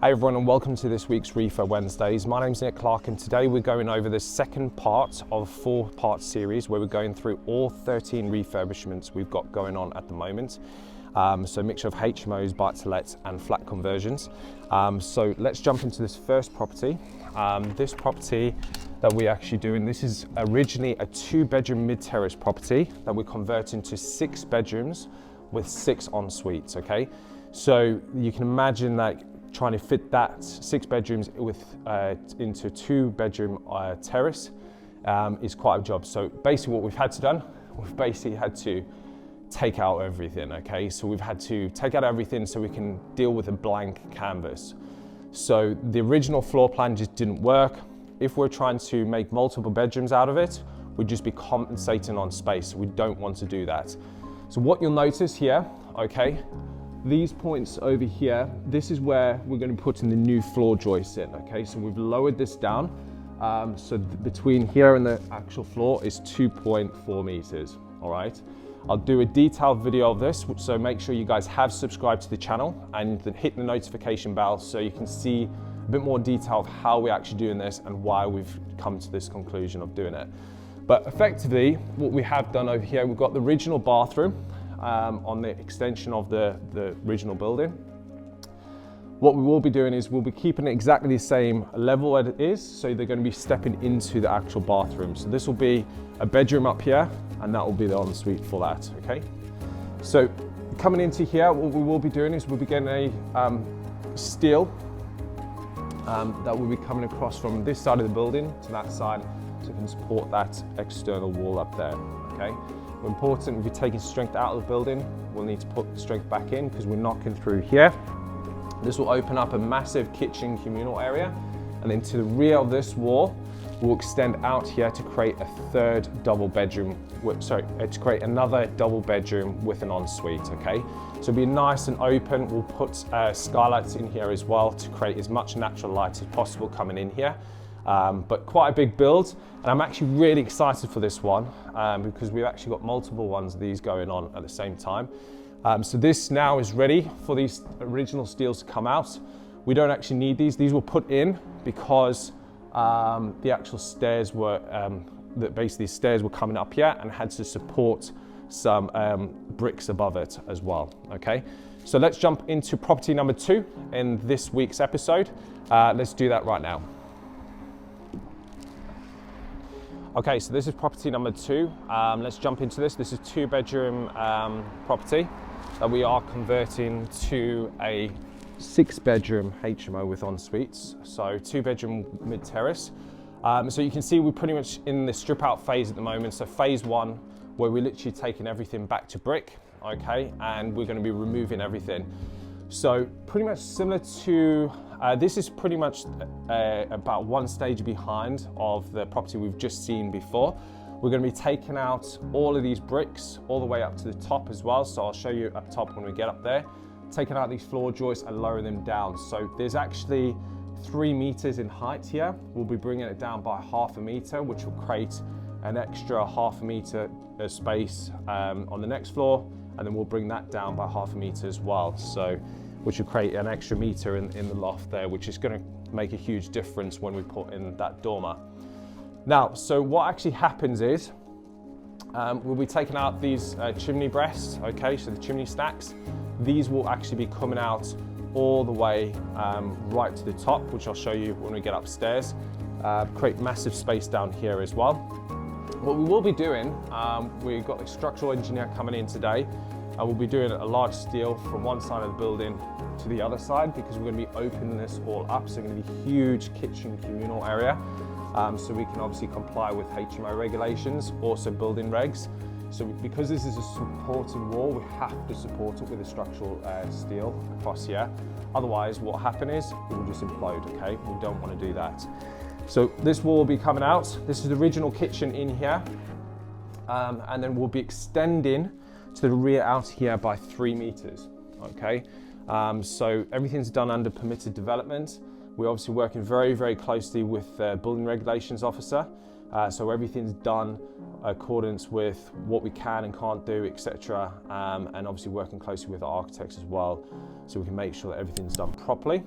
Hey everyone, and welcome to this week's Refurb Wednesdays. My name's Nic Clark, and today we're going over the second part of a 4-part series where we're going through all 13 refurbishments we've got going on at the moment. So a mixture of HMOs, buy-to-lets and flat conversions. So let's jump into this first property. This property that we're actually doing, this is originally a 2-bedroom mid-terrace property that we're converting to 6 bedrooms with 6 en suites, okay? So you can imagine like trying to fit that 6 bedrooms into a 2-bedroom terrace is quite a job. So basically what we've had to do, we've basically had to take out everything, okay? So we've had to take out everything so we can deal with a blank canvas. So the original floor plan just didn't work. If we're trying to make multiple bedrooms out of it, we'd just be compensating on space. So we don't want to do that. So what you'll notice here, okay, these points over here, this is where we're going to put in the new floor joists in, okay? So we've lowered this down. So between here and the actual floor is 2.4 meters, all right? I'll do a detailed video of this, so make sure you guys have subscribed to the channel and then hit the notification bell so you can see a bit more detail of how we're actually doing this and why we've come to this conclusion of doing it. But effectively, what we have done over here, we've got the original bathroom on the extension of the original building. What we will be doing is we'll be keeping it exactly the same level as it is, so they're going to be stepping into the actual bathroom. So this will be a bedroom up here, and that will be the ensuite for that, okay? So coming into here, what we will be doing is we'll be getting a steel that will be coming across from this side of the building to that side, so it can support that external wall up there, okay? Important, if you're taking strength out of the building, we'll need to put the strength back in because we're knocking through here. This will open up a massive kitchen communal area, and then to the rear of this wall, we'll extend out here to create a third double bedroom, to create another double bedroom with an ensuite, okay? So it'll be nice and open. We'll put skylights in here as well to create as much natural light as possible coming in here. But quite a big build, and I'm actually really excited for this one because we've actually got multiple ones of these going on at the same time. So this now is ready for these original steels to come out. We don't actually need these. These were put in because the actual stairs were, basically stairs were coming up here and had to support some bricks above it as well, okay? So let's jump into property number 2 in this week's episode. Let's do that right now. Okay, so this is property number 2. Let's jump into this. This is 2-bedroom property that we are converting to a 6-bedroom HMO with en suites. So 2-bedroom mid-terrace. So you can see we're pretty much in the strip out phase at the moment. So phase 1, where we're literally taking everything back to brick, okay? And we're gonna be removing everything. So pretty much similar to, this is pretty much about 1 stage behind of the property we've just seen before. We're going to be taking out all of these bricks all the way up to the top as well. So I'll show you up top when we get up there. Taking out these floor joists and lowering them down. So there's actually 3 meters in height here. We'll be bringing it down by ½ a meter, which will create an extra ½ a meter space on the next floor. And then we'll bring that down by ½ a meter as well. So, which will create an extra meter in the loft there, which is going to make a huge difference when we put in that dormer. Now, so what actually happens is, we'll be taking out these chimney breasts, okay, so the chimney stacks. These will actually be coming out all the way right to the top, which I'll show you when we get upstairs. Create massive space down here as well. What we will be doing, we've got a structural engineer coming in today, and we'll be doing a large steel from one side of the building to the other side because we're going to be opening this all up. So it's going to be a huge kitchen communal area. So we can obviously comply with HMO regulations, also building regs. So because this is a supporting wall, we have to support it with a structural steel across here. Otherwise, what will happen is it will just implode, okay? We don't want to do that. So this wall will be coming out. This is the original kitchen in here. And then we'll be extending to the rear out here by 3 meters, okay? So everything's done under permitted development. We're obviously working very, very closely with the building regulations officer. So everything's done accordance with what we can and can't do, etc. And obviously working closely with the architects as well, so we can make sure that everything's done properly.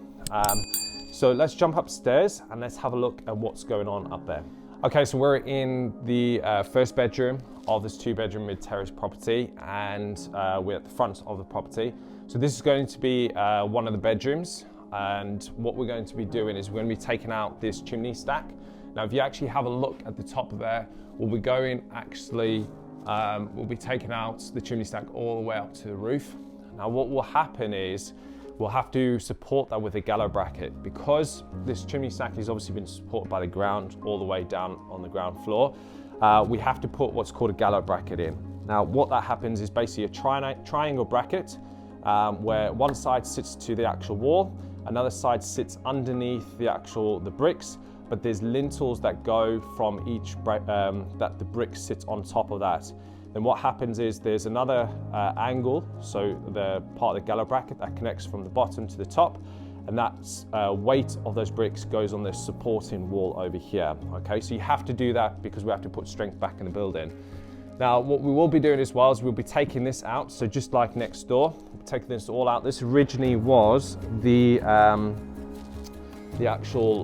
So let's jump upstairs and let's have a look at what's going on up there. Okay, so we're in the first bedroom of this 2-bedroom mid-terrace property, and we're at the front of the property. So this is going to be one of the bedrooms, and what we're going to be doing is we're going to be taking out this chimney stack. Now, if you actually have a look at the top of there, we'll be taking out the chimney stack all the way up to the roof. Now, what will happen is we'll have to support that with a gallows bracket, because this chimney stack has obviously been supported by the ground all the way down on the ground floor. We have to put what's called a gallows bracket in. Now, what that happens is basically a triangle bracket where one side sits to the actual wall, another side sits underneath the bricks, but there's lintels that go from each that the brick sits on top of that. Then what happens is there's another angle, so the part of the gallows bracket that connects from the bottom to the top, and that weight of those bricks goes on this supporting wall over here. Okay, so you have to do that because we have to put strength back in the building. Now, what we will be doing as well is we'll be taking this out. So just like next door, we'll take this all out. This originally was the actual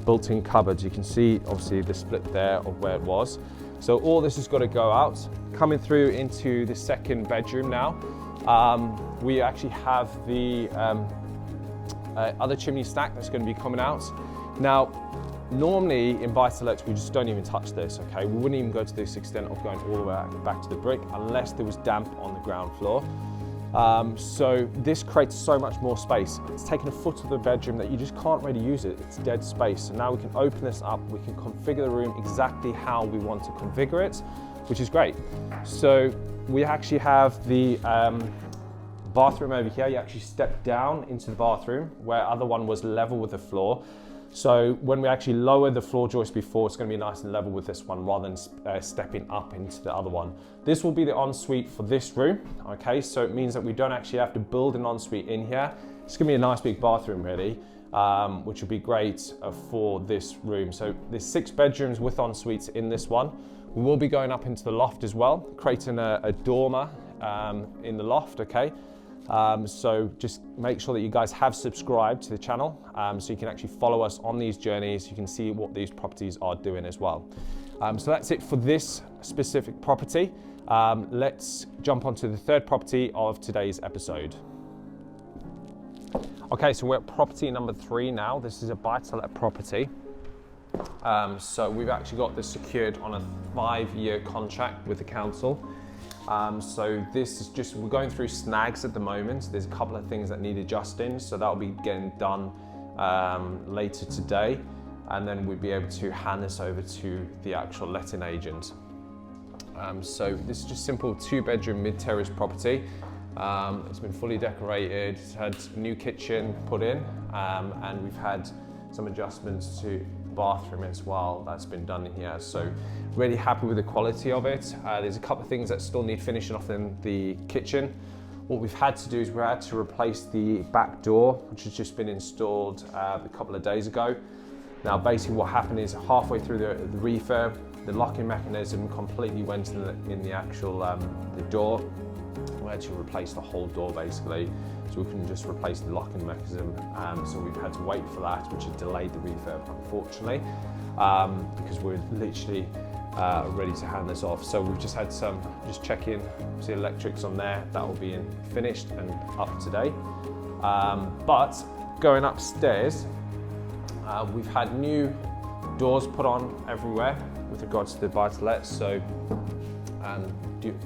built-in cupboards. You can see obviously the split there of where it was. So all this has got to go out. Coming through into the second bedroom now, we actually have the other chimney stack that's going to be coming out. Now, normally in buy-to-lets, we just don't even touch this, okay? We wouldn't even go to this extent of going all the way back to the brick unless there was damp on the ground floor. So this creates so much more space. It's taken a foot of the bedroom that you just can't really use it. It's dead space. So now we can open this up, we can configure the room exactly how we want to configure it, which is great. So we actually have the bathroom over here. You actually step down into the bathroom where other one was level with the floor. So when we actually lower the floor joist before, it's going to be nice and level with this one rather than stepping up into the other one. This will be the ensuite for this room, okay? So it means that we don't actually have to build an ensuite in here. It's going to be a nice big bathroom really, which will be great for this room. So there's 6 bedrooms with ensuites in this one. We will be going up into the loft as well, creating a dormer in the loft, okay? So just make sure that you guys have subscribed to the channel so you can actually follow us on these journeys. You can see what these properties are doing as well. So that's it for this specific property. Let's jump onto the third property of today's episode. Okay, so we're at property number 3 now. This is a buy-to-let property. So we've actually got this secured on a 5-year contract with the council. So this is just, we're going through snags at the moment. There's a couple of things that need adjusting, so that'll be getting done later today, and then we'll be able to hand this over to the actual letting agent. So this is just simple 2-bedroom mid-terrace property. It's been fully decorated, it's had a new kitchen put in, and we've had some adjustments to bathroom as well that's been done in here, so really happy with the quality of it. There's a couple of things that still need finishing off in the kitchen. What we've had to do is we had to replace the back door, which has just been installed a couple of days ago. Now basically what happened is halfway through the refurb, the locking mechanism completely went in the actual the door. We had to replace the whole door basically, so we couldn't just replace the locking mechanism. So we've had to wait for that, which had delayed the refurb unfortunately, because we're literally ready to hand this off. So we've just had just check in, see electrics on there, that will be finished and up today. But going upstairs, we've had new doors put on everywhere with regards to the buy-to-let. So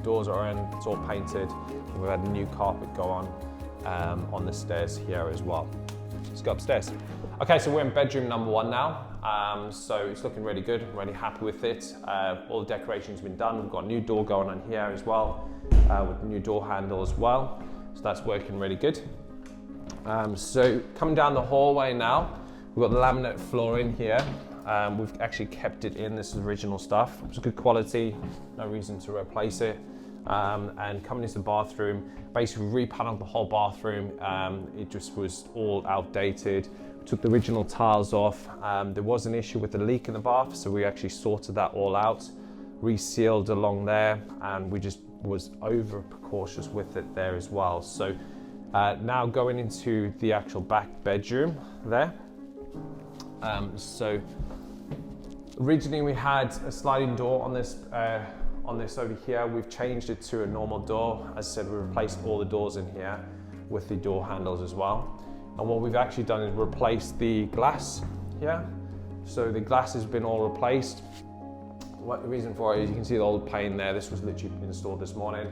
doors are in, it's all painted. We've had a new carpet go on the stairs here as well. Let's go upstairs. Okay, so we're in bedroom number 1 now. So it's looking really good, I'm really happy with it. All the decorations have been done. We've got a new door going on here as well, with the new door handle as well. So that's working really good. So coming down the hallway now, we've got the laminate flooring here. We've actually kept it in, this is original stuff. It's good quality, no reason to replace it. And coming into the bathroom, basically repaneled the whole bathroom. It just was all outdated. took the original tiles off. There was an issue with the leak in the bath, so we actually sorted that all out, resealed along there, and we just was over cautious with it there as well. So now going into the actual back bedroom there. So originally we had a sliding door on this over here. We've changed it to a normal door. As I said, we replaced all the doors in here with the door handles as well. And what we've actually done is replaced the glass here. So the glass has been all replaced. What the reason for it is, you can see the old pane there. This was literally installed this morning,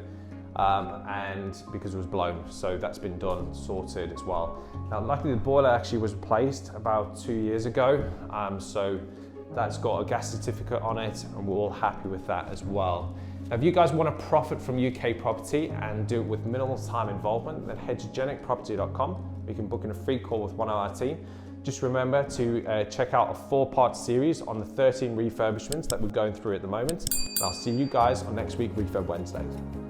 and because it was blown, so that's been done, sorted as well. Now, luckily the boiler actually was replaced about 2 years ago, so that's got a gas certificate on it, and we're all happy with that as well. Now, if you guys want to profit from UK property and do it with minimal time involvement, then head to jenicproperty.com. You can book in a free call with one of our team. Just remember to check out a 4-part series on the 13 refurbishments that we're going through at the moment. And I'll see you guys on next week Refurb Wednesdays.